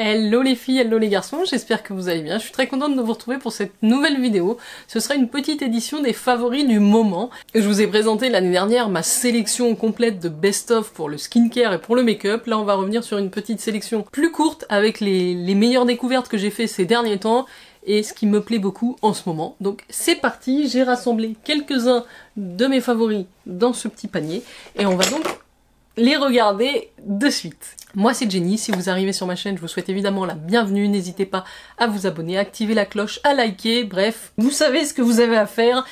Hello les filles, hello les garçons, j'espère que vous allez bien. Je suis très contente de vous retrouver pour cette nouvelle vidéo. Ce sera une petite édition des favoris du moment. Je vous ai présenté l'année dernière ma sélection complète de best-of pour le skincare et pour le make-up. Là on va revenir sur une petite sélection plus courte avec les meilleures découvertes que j'ai fait ces derniers temps et ce qui me plaît beaucoup en ce moment. Donc c'est parti, j'ai rassemblé quelques-uns de mes favoris dans ce petit panier et on va donc les regarder de suite. Moi c'est Jenny, si vous arrivez sur ma chaîne, je vous souhaite évidemment la bienvenue, n'hésitez pas à vous abonner, à activer la cloche, à liker, bref, vous savez ce que vous avez à faire.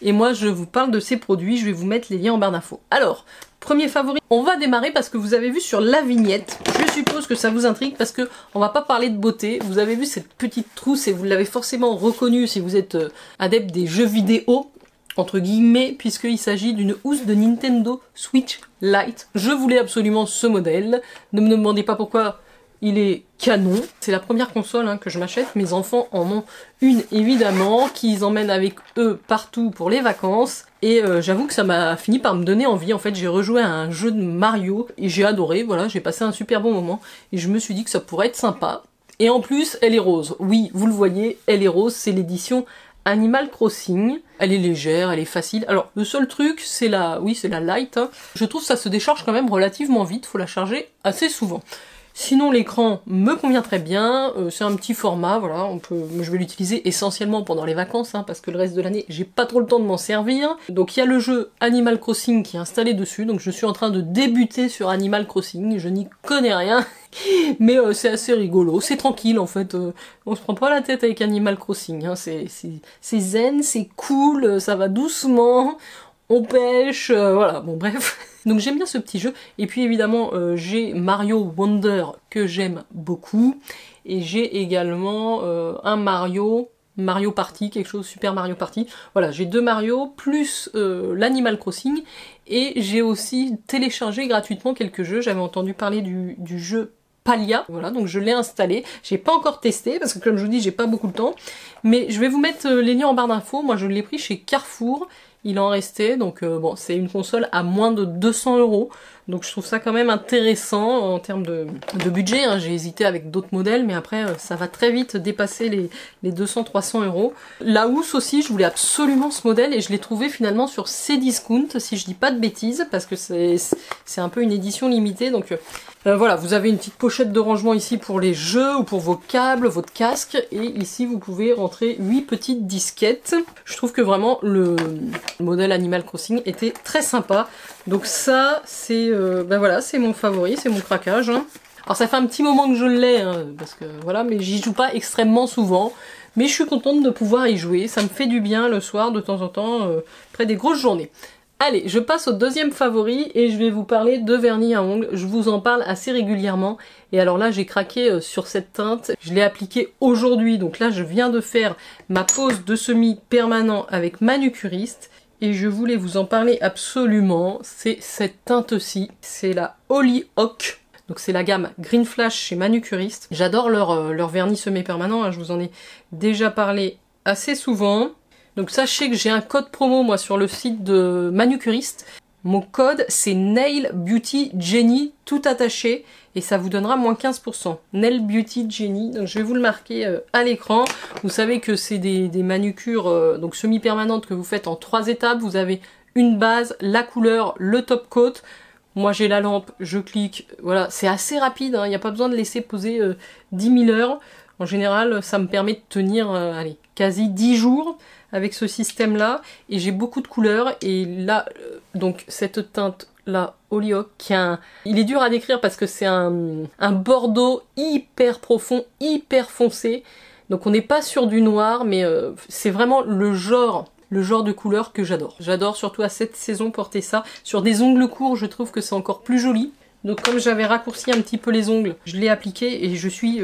Et moi je vous parle de ces produits, je vais vous mettre les liens en barre d'infos. Alors, premier favori, on va démarrer parce que vous avez vu sur la vignette, je suppose que ça vous intrigue parce que on va pas parler de beauté, vous avez vu cette petite trousse et vous l'avez forcément reconnue si vous êtes adepte des jeux vidéo, entre guillemets, puisqu'il s'agit d'une housse de Nintendo Switch Lite. Je voulais absolument ce modèle, ne me demandez pas pourquoi, il est canon. C'est la première console que je m'achète, mes enfants en ont une évidemment, qu'ils emmènent avec eux partout pour les vacances, et j'avoue que ça m'a fini par me donner envie. En fait j'ai rejoué à un jeu de Mario, et j'ai adoré, voilà, j'ai passé un super bon moment, et je me suis dit que ça pourrait être sympa. Et en plus, elle est rose. Oui, vous le voyez, elle est rose, c'est l'édition Animal Crossing. Elle est légère, elle est facile. Alors, le seul truc, c'est la... Oui, c'est la light. Je trouve que ça se décharge quand même relativement vite, faut la charger assez souvent. Sinon, l'écran me convient très bien, c'est un petit format, voilà, je vais l'utiliser essentiellement pendant les vacances, parce que le reste de l'année, j'ai pas trop le temps de m'en servir. Donc il y a le jeu Animal Crossing qui est installé dessus, donc je suis en train de débuter sur Animal Crossing, je n'y connais rien, mais c'est assez rigolo, c'est tranquille en fait, on se prend pas la tête avec Animal Crossing, c'est zen, c'est cool, ça va doucement, on pêche, voilà, bon bref... Donc j'aime bien ce petit jeu, et puis évidemment j'ai Mario Wonder que j'aime beaucoup, et j'ai également un Mario Party, quelque chose, Super Mario Party. Voilà, j'ai deux Mario, plus l'Animal Crossing, et j'ai aussi téléchargé gratuitement quelques jeux. J'avais entendu parler du jeu Palia, voilà, donc je l'ai installé. J'ai pas encore testé, parce que comme je vous dis, j'ai pas beaucoup de temps, mais je vais vous mettre les liens en barre d'infos. Moi je l'ai pris chez Carrefour, il en restait, donc bon, c'est une console à moins de 200 €, donc je trouve ça quand même intéressant en termes de budget, j'ai hésité avec d'autres modèles, mais après ça va très vite dépasser les 200-300 €. La housse aussi, je voulais absolument ce modèle, et je l'ai trouvé finalement sur Cdiscount, si je dis pas de bêtises, parce que c'est un peu une édition limitée, donc voilà, vous avez une petite pochette de rangement ici pour les jeux, ou pour vos câbles, votre casque, et ici vous pouvez rentrer 8 petites disquettes. Je trouve que vraiment le modèle Animal Crossing était très sympa, donc ça c'est ben voilà, c'est mon favori, c'est mon craquage. Alors ça fait un petit moment que je l'ai, parce que voilà, mais j'y joue pas extrêmement souvent, mais je suis contente de pouvoir y jouer, ça me fait du bien le soir de temps en temps, après des grosses journées. Allez, je passe au deuxième favori et je vais vous parler de vernis à ongles. Je vous en parle assez régulièrement, et alors là j'ai craqué sur cette teinte. Je l'ai appliquée aujourd'hui, donc là je viens de faire ma pose de semi permanent avec Manucuriste, et je voulais vous en parler absolument. C'est cette teinte-ci, c'est la Hollyhock. Donc c'est la gamme Green Flash chez Manucuriste. J'adore leur vernis semi-permanent, je vous en ai déjà parlé assez souvent. Donc sachez que j'ai un code promo moi sur le site de Manucuriste. Mon code c'est Nail Beauty Jenny, tout attaché, et ça vous donnera moins 15%. Nail Beauty Jenny, donc je vais vous le marquer à l'écran. Vous savez que c'est des manucures donc semi-permanentes que vous faites en 3 étapes. Vous avez une base, la couleur, le top coat. Moi j'ai la lampe, je clique, voilà, c'est assez rapide, il n'y a pas besoin de laisser poser 10 000 heures. En général, ça me permet de tenir allez, quasi 10 jours avec ce système-là, et j'ai beaucoup de couleurs, et là, donc cette teinte-là, Hollyhock, il est dur à décrire parce que c'est un bordeaux hyper profond, hyper foncé, donc on n'est pas sur du noir, mais c'est vraiment le genre de couleur que j'adore. J'adore surtout à cette saison porter ça. Sur des ongles courts, je trouve que c'est encore plus joli. Donc comme j'avais raccourci un petit peu les ongles, je l'ai appliqué et je suis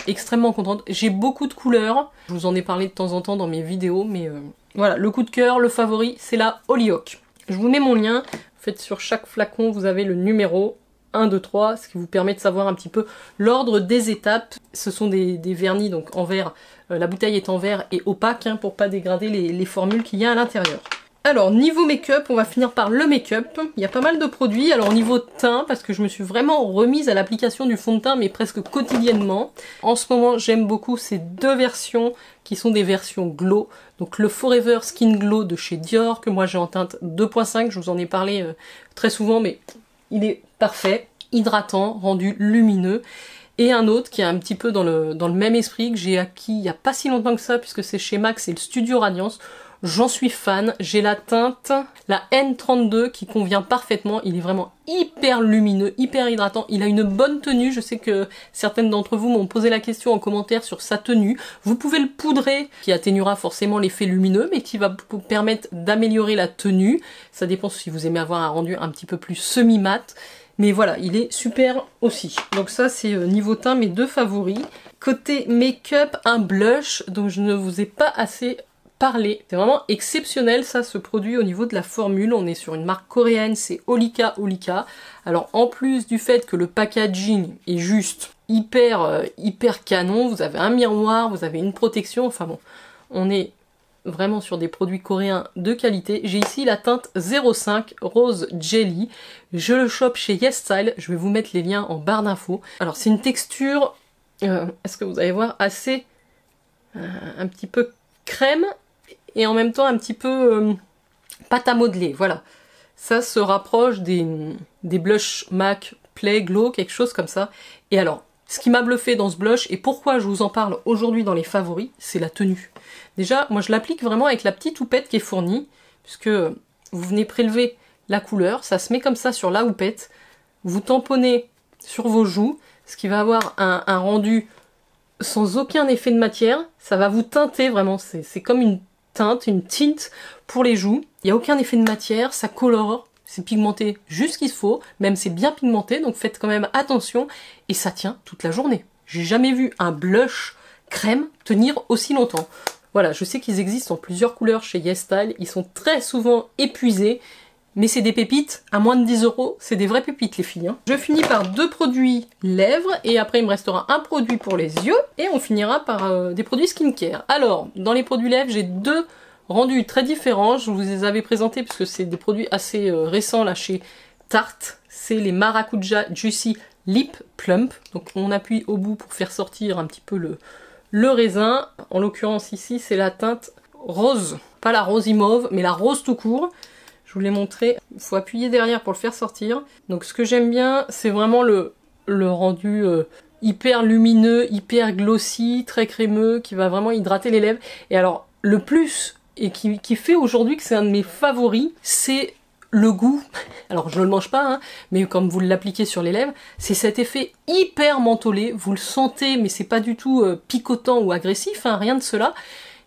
extrêmement contente. J'ai beaucoup de couleurs, je vous en ai parlé de temps en temps dans mes vidéos, mais voilà, le coup de cœur, le favori, c'est la Hollyhock. Je vous mets mon lien, en fait sur chaque flacon vous avez le numéro 1, 2, 3, ce qui vous permet de savoir un petit peu l'ordre des étapes. Ce sont des vernis donc en verre, la bouteille est en verre et opaque pour pas dégrader les formules qu'il y a à l'intérieur. Alors niveau make-up, on va finir par le make-up. Il y a pas mal de produits. Alors niveau teint, parce que je me suis vraiment remise à l'application du fond de teint, mais presque quotidiennement. En ce moment, j'aime beaucoup ces deux versions qui sont des versions glow. Donc le Forever Skin Glow de chez Dior, que moi j'ai en teinte 2.5, je vous en ai parlé très souvent, mais il est parfait, hydratant, rendu lumineux. Et un autre qui est un petit peu dans le même esprit, que j'ai acquis il n'y a pas si longtemps que ça, puisque c'est chez MAC, c'est le Studio Radiance. J'en suis fan, j'ai la teinte, la N32 qui convient parfaitement, il est vraiment hyper lumineux, hyper hydratant, il a une bonne tenue, je sais que certaines d'entre vous m'ont posé la question en commentaire sur sa tenue. Vous pouvez le poudrer, qui atténuera forcément l'effet lumineux, mais qui va vous permettre d'améliorer la tenue. Ça dépend si vous aimez avoir un rendu un petit peu plus semi-mat. Mais voilà, il est super aussi. Donc ça, c'est niveau teint, mes deux favoris. Côté make-up, un blush dont je ne vous ai pas assez parlé. C'est vraiment exceptionnel, ça, ce produit au niveau de la formule. On est sur une marque coréenne, c'est Olika Olika. Alors, en plus du fait que le packaging est juste hyper canon, vous avez un miroir, vous avez une protection. Enfin bon, on est vraiment sur des produits coréens de qualité. J'ai ici la teinte 05 Rose Jelly. Je le chope chez YesStyle. Je vais vous mettre les liens en barre d'infos. Alors c'est une texture, est-ce que vous allez voir, assez un petit peu crème et en même temps un petit peu pâte à modeler. Voilà. Ça se rapproche des blush MAC Play Glow, quelque chose comme ça. Et alors, ce qui m'a bluffé dans ce blush, et pourquoi je vous en parle aujourd'hui dans les favoris, c'est la tenue. Déjà, moi je l'applique vraiment avec la petite houppette qui est fournie, puisque vous venez prélever la couleur, ça se met comme ça sur la houppette, vous tamponnez sur vos joues, ce qui va avoir un rendu sans aucun effet de matière, ça va vous teinter vraiment, c'est comme une teinte, une tinte pour les joues, il n'y a aucun effet de matière, ça colore, c'est pigmenté juste ce qu'il faut, même c'est bien pigmenté, donc faites quand même attention, et ça tient toute la journée. J'ai jamais vu un blush crème tenir aussi longtemps. Voilà, je sais qu'ils existent en plusieurs couleurs chez YesStyle, ils sont très souvent épuisés, mais c'est des pépites, à moins de 10 €, c'est des vraies pépites les filles. Hein. Je finis par deux produits lèvres, et après il me restera un produit pour les yeux, et on finira par des produits skincare. Alors, dans les produits lèvres, j'ai deux rendus très différents, je vous les avais présentés puisque c'est des produits assez récents là chez Tarte, c'est les Maracuja Juicy Lip Plump, donc on appuie au bout pour faire sortir un petit peu le raisin, en l'occurrence ici c'est la teinte rose, pas la rose mauve, mais la rose tout court, je vous l'ai montré, il faut appuyer derrière pour le faire sortir, donc ce que j'aime bien c'est vraiment le rendu hyper lumineux, hyper glossy, très crémeux, qui va vraiment hydrater les lèvres, et alors le plus et qui fait aujourd'hui que c'est un de mes favoris, c'est le goût. Alors je ne le mange pas, hein, mais comme vous l'appliquez sur les lèvres, c'est cet effet hyper mentholé, vous le sentez, mais c'est pas du tout picotant ou agressif, hein, rien de cela,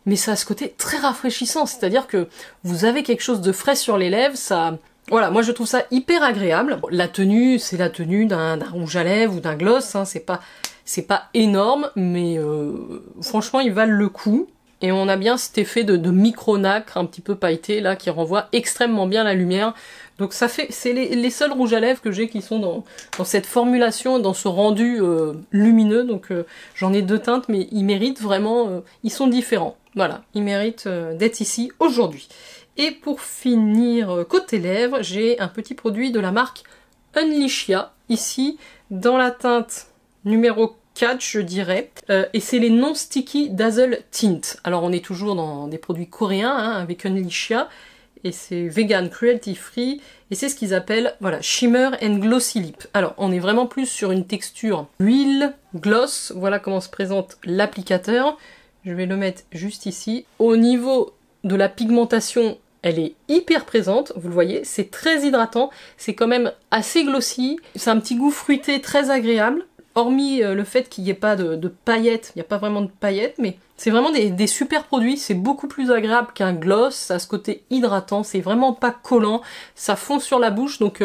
mais ça a ce côté très rafraîchissant, c'est-à-dire que vous avez quelque chose de frais sur les lèvres, ça... Voilà, moi je trouve ça hyper agréable. La tenue, c'est la tenue d'un rouge à lèvres ou d'un gloss, hein, c'est pas énorme, mais franchement ils valent le coup. Et on a bien cet effet de micro-nacre un petit peu pailleté là qui renvoie extrêmement bien la lumière. Donc ça fait, c'est les seuls rouges à lèvres que j'ai qui sont dans cette formulation, dans ce rendu lumineux. Donc j'en ai deux teintes, mais ils méritent vraiment, ils sont différents. Voilà, ils méritent d'être ici aujourd'hui. Et pour finir côté lèvres, j'ai un petit produit de la marque Unleashia, ici dans la teinte numéro 4 je dirais, et c'est les non sticky dazzle tint. Alors on est toujours dans des produits coréens hein, avec Unleashia, et c'est vegan, cruelty free, et c'est ce qu'ils appellent, voilà, shimmer and glossy lip. Alors on est vraiment plus sur une texture huile, gloss, voilà comment se présente l'applicateur. Je vais le mettre juste ici. Au niveau de la pigmentation, elle est hyper présente, vous le voyez, c'est très hydratant, c'est quand même assez glossy, c'est un petit goût fruité très agréable. Hormis le fait qu'il n'y ait pas de paillettes, il n'y a pas vraiment de paillettes, mais c'est vraiment des super produits, c'est beaucoup plus agréable qu'un gloss, ça a ce côté hydratant, c'est vraiment pas collant, ça fond sur la bouche, donc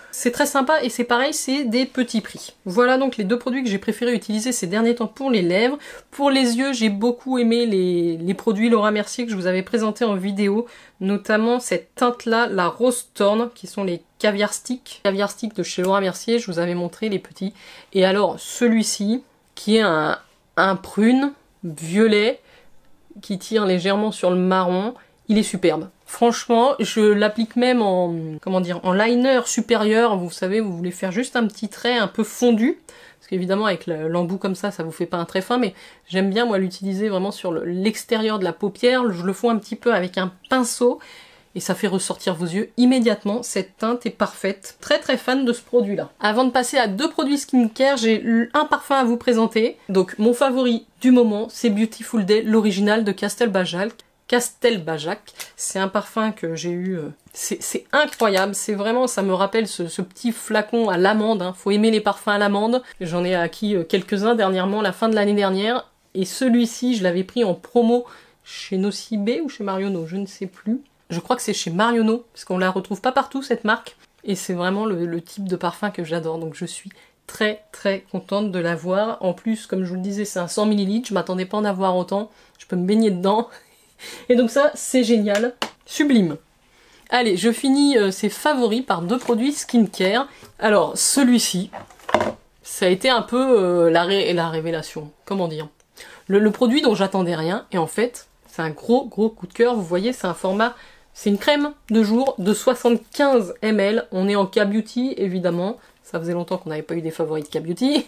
c'est très sympa, et c'est pareil, c'est des petits prix. Voilà donc les deux produits que j'ai préféré utiliser ces derniers temps pour les lèvres. Pour les yeux, j'ai beaucoup aimé les produits Laura Mercier que je vous avais présentés en vidéo, notamment cette teinte-là, la Rose Thorn, qui sont les caviar stick de chez Laura Mercier, je vous avais montré les petits. Et alors celui-ci, qui est un prune violet, qui tire légèrement sur le marron, il est superbe. Franchement, je l'applique même en, comment dire, en liner supérieur. Vous savez, vous voulez faire juste un petit trait un peu fondu. Parce qu'évidemment, avec l'embout comme ça vous fait pas un trait fin, mais j'aime bien, moi, l'utiliser vraiment sur l'extérieur de la paupière. Je le fais un petit peu avec un pinceau, et ça fait ressortir vos yeux immédiatement. Cette teinte est parfaite. Très très fan de ce produit-là. Avant de passer à 2 produits skincare, j'ai un parfum à vous présenter. Donc, mon favori du moment, c'est Beautiful Day, l'original de Castelbajac. C'est un parfum que j'ai eu, c'est incroyable, c'est vraiment, ça me rappelle ce petit flacon à l'amande, hein. Faut aimer les parfums à l'amande. J'en ai acquis quelques-uns dernièrement, la fin de l'année dernière, et celui-ci, je l'avais pris en promo chez Nocibé ou chez Marionneau, je ne sais plus. Je crois que c'est chez Marionneau, parce qu'on la retrouve pas partout cette marque, et c'est vraiment le type de parfum que j'adore, donc je suis très très contente de l'avoir. En plus, comme je vous le disais, c'est un 100 ml, je m'attendais pas à en avoir autant, je peux me baigner dedans. Et donc ça, c'est génial, sublime. Allez, je finis ces favoris par 2 produits skincare. Alors, celui-ci, ça a été un peu la révélation, comment dire. Le produit dont j'attendais rien, et en fait, c'est un gros coup de cœur. Vous voyez, c'est un format, c'est une crème de jour de 75 ml. On est en K-Beauty, évidemment. Ça faisait longtemps qu'on n'avait pas eu des favoris de K-Beauty.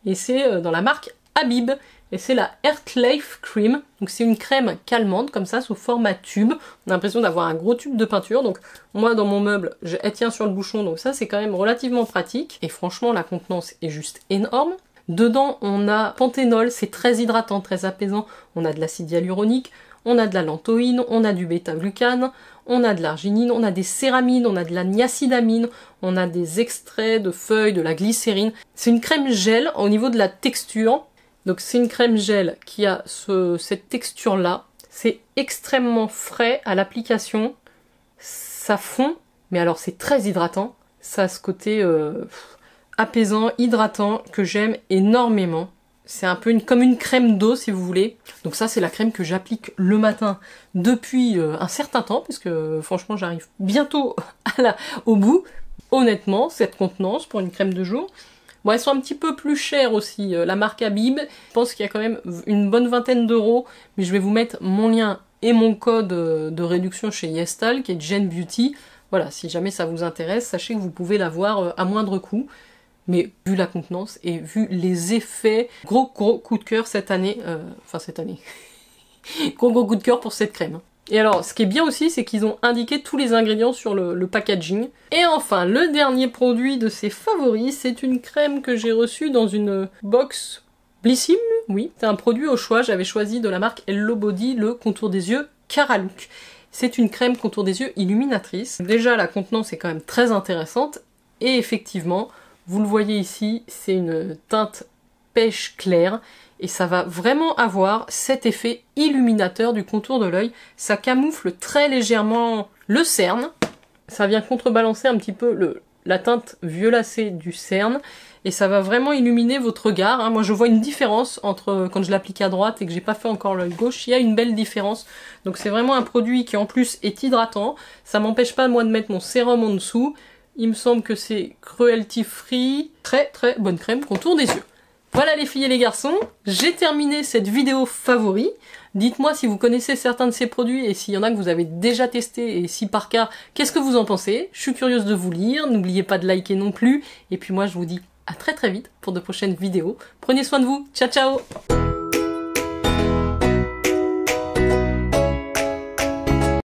Et c'est dans la marque Habib. Et c'est la Earth Life Cream. Donc c'est une crème calmante, comme ça, sous format tube. On a l'impression d'avoir un gros tube de peinture. Donc moi, dans mon meuble, elle tient sur le bouchon. Donc ça, c'est quand même relativement pratique. Et franchement, la contenance est juste énorme. Dedans, on a panthénol. C'est très hydratant, très apaisant. On a de l'acide hyaluronique. On a de la lantoïne. On a du bêta-glucane. On a de l'arginine. On a des céramines. On a de la niacinamide. On a des extraits de feuilles, de la glycérine. C'est une crème gel au niveau de la texture. Donc c'est une crème gel qui a cette texture-là. C'est extrêmement frais à l'application. Ça fond, mais alors c'est très hydratant. Ça a ce côté apaisant, hydratant, que j'aime énormément. C'est un peu comme une crème d'eau si vous voulez. Donc ça c'est la crème que j'applique le matin depuis un certain temps, parce que franchement j'arrive bientôt au bout. Honnêtement, cette contenance pour une crème de jour. Bon, elles sont un petit peu plus chères aussi, la marque Habib. Je pense qu'il y a quand même une bonne vingtaine d'euros, mais je vais vous mettre mon lien et mon code de réduction chez Yestal, qui est Gen Beauty. Voilà, si jamais ça vous intéresse, sachez que vous pouvez l'avoir à moindre coût. Mais vu la contenance et vu les effets, gros coup de cœur cette année, gros coup de cœur pour cette crème. Et alors, ce qui est bien aussi, c'est qu'ils ont indiqué tous les ingrédients sur le packaging. Et enfin, le dernier produit de ces favoris, c'est une crème que j'ai reçue dans une box Blissim, oui. C'est un produit au choix, j'avais choisi de la marque Hello Body, le contour des yeux Caralook. C'est une crème contour des yeux illuminatrice. Déjà, la contenance est quand même très intéressante. Et effectivement, vous le voyez ici, c'est une teinte pêche claire. Et ça va vraiment avoir cet effet illuminateur du contour de l'œil. Ça camoufle très légèrement le cerne. Ça vient contrebalancer un petit peu la teinte violacée du cerne. Et ça va vraiment illuminer votre regard. Hein. Moi je vois une différence entre quand je l'applique à droite et que j'ai pas fait encore l'œil gauche. Il y a une belle différence. Donc c'est vraiment un produit qui en plus est hydratant. Ça m'empêche pas moi de mettre mon sérum en dessous. Il me semble que c'est cruelty free. Très très bonne crème contour des yeux. Voilà les filles et les garçons, j'ai terminé cette vidéo favori. Dites-moi si vous connaissez certains de ces produits et s'il y en a que vous avez déjà testé et si par cas, qu'est-ce que vous en pensez? Je suis curieuse de vous lire, n'oubliez pas de liker non plus. Et puis moi je vous dis à très très vite pour de prochaines vidéos. Prenez soin de vous, ciao ciao!